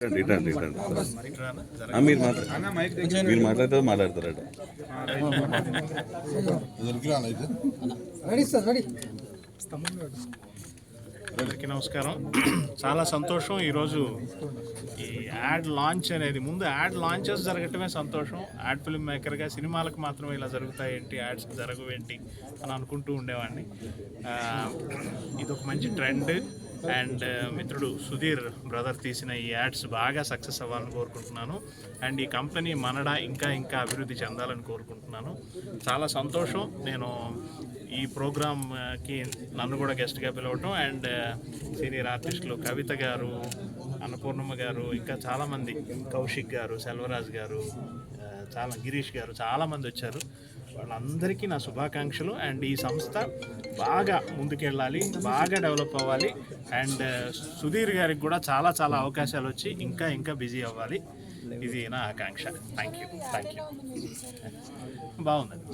మీరు మాట్లాడితే మాట్లాడతారట. అందరికీ నమస్కారం. చాలా సంతోషం ఈరోజు ఈ యాడ్ లాంచ్ అనేది, ముందు యాడ్ లాంచెస్ జరగటమే సంతోషం. యాడ్ ఫిల్మ్ మేకర్గా సినిమాలకు మాత్రమే ఇలా జరుగుతాయేంటి, యాడ్స్ జరగవేంటి అని అనుకుంటూ ఉండేవాడిని. ఇది ఒక మంచి ట్రెండ్. అండ్ మిత్రుడు సుధీర్ బ్రదర్ తీసిన ఈ యాడ్స్ బాగా సక్సెస్ అవ్వాలని కోరుకుంటున్నాను. అండ్ ఈ కంపెనీ మనడా ఇంకా ఇంకా అభివృద్ధి చెందాలని కోరుకుంటున్నాను. చాలా సంతోషం నేను ఈ ప్రోగ్రామ్కి నన్ను కూడా గెస్ట్గా పిలవటం. అండ్ సీనియర్ ఆర్టిస్టులు కవిత గారు, అన్నపూర్ణమ్మ గారు, ఇంకా చాలామంది, కౌశిక్ గారు, సెల్వరాజ్ గారు, చాలా గిరీష్ గారు, చాలామంది వచ్చారు. వాళ్ళందరికీ నా శుభాకాంక్షలు. అండ్ ఈ సంస్థ బాగా ముందుకెళ్ళాలి, బాగా డెవలప్ అవ్వాలి. అండ్ సుధీర్ గారికి కూడా చాలా చాలా అవకాశాలు వచ్చి ఇంకా ఇంకా బిజీ అవ్వాలి. ఇది నా ఆకాంక్ష. Thank you. బాగుందండి.